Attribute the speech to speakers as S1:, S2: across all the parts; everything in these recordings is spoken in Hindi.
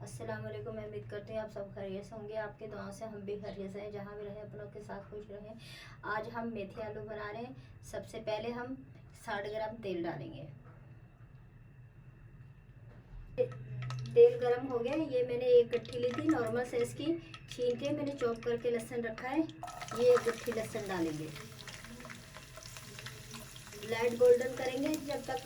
S1: अस्सलाम वालेकुम। मैं उम्मीद करती हूँ आप सब खैरियत से होंगे। आपके दुआओं से हम भी खैरियत से हैं, जहाँ भी रहें अपनों के साथ खुश रहें। आज हम मेथी आलू बना रहे हैं। सबसे पहले हम 60 ग्राम तेल डालेंगे। तेल गरम हो गया। ये मैंने एक गट्ठी ली थी नॉर्मल साइज की, छीन के मैंने चॉप करके लहसुन रखा है। ये एक गट्ठी लहसुन डालेंगे। लाइट गोल्डन करेंगे जब तक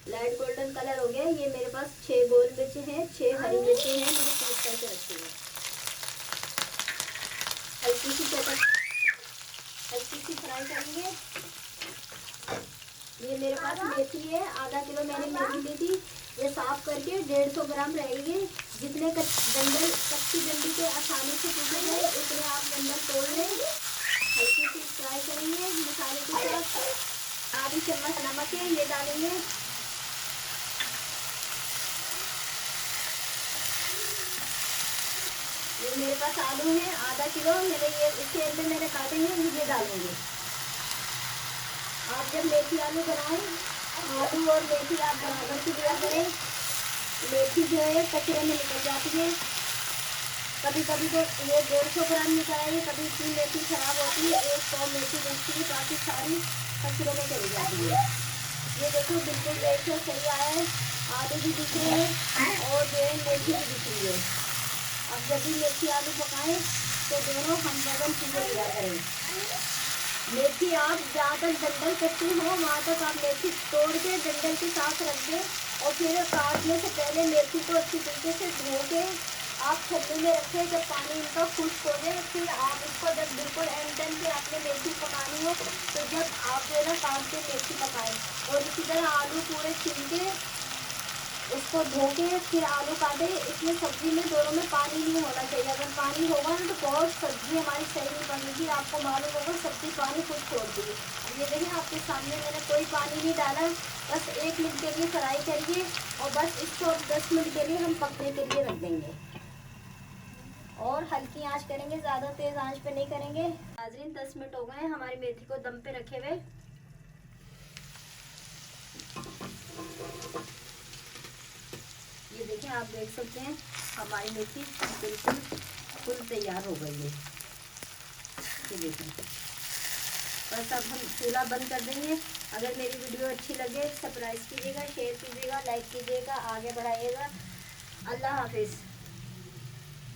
S1: लाइट गोल्डन कलर हो गया। ये मेरे पास 6 गोल मिर्ची हैं, 6 हरी मिर्ची हैं, मैंने पीस करके रखी है। हल्की सी फ्राई करेंगे। ये मेरे पास मेथी है, आधा किलो मैंने मेथी ली थी। ये साफ करके 150 ग्राम रहेगी। जितने कच्ची डंडी के आसानी से टूटे गए उतने आप डंडल तोड़ लें। हल्की सी फ्राई करेंगे मसाले के साथ। आधी चम्मच नमक है, ये डालेंगे। ये मेरे पास आलू है आधा किलो, मैंने ये इसके अंदर मैंने काटे हैं, ये डालेंगे। आप जब मेथी आलू बनाएं, आलू और मेथी आप बराबर से दिया करें। मेथी जो है कचरे में निकल जाती है। कभी कभी तो ये 150 ग्राम निकालेंगे, कभी इतनी मेथी खराब होती है, 100 मेथी बचती है, बाकी सारी कचरे में चली जाती है। ये देखो बिल्कुल रेशो सही आया है। आलू भी दिख रहे हैं और जो है मेथी भी दिख रही है। अब जब भी मेथी आलू पकाएं तो दोनों हम बगल चीज़ें लिया करें। मेथी आप जहाँ तक डंडल कच्ची हो वहाँ तक आप मेथी तोड़ के डंडल के साथ रख दें और फिर काटने से पहले मेथी को अच्छी तरीके से धो के आप छन्नी में रखें। जब पानी इनका खुश्क हो जाए फिर आप इसको जब बिल्कुल एंड टाइम पे आपने मेथी पकानी हो तो जब आप जो है ना काट के मेथी पकाएं। और इसी तरह आलू पूरे छील के उसको धो के फिर आलू काटे। इसमें सब्जी में दोनों में पानी नहीं होना चाहिए। अगर पानी होगा ना तो बहुत सब्जी हमारी सही नहीं बनेगी। आपको मालूम होगा सब्जी पानी खुद छोड़ती है। ये देखिए आपके सामने मैंने कोई पानी नहीं डाला। बस 1 मिनट के लिए फ्राई करिए और बस इसको 10 मिनट के लिए हम पकने के लिए रख देंगे और हल्की आंच करेंगे, ज़्यादा तेज़ आंच पे नहीं करेंगे। नाज़रीन 10 मिनट हो गए हमारी मेथी को दम पे रखे हुए। ये देखिए आप देख सकते हैं हमारी मेथी बिल्कुल फुल तैयार हो गई है। ये देखिए बस अब हम चूल्हा बंद कर देंगे। अगर मेरी वीडियो अच्छी लगे सब्सक्राइब कीजिएगा, शेयर कीजिएगा, लाइक कीजिएगा, आगे बढ़ाइएगा। अल्लाह हाफिज़।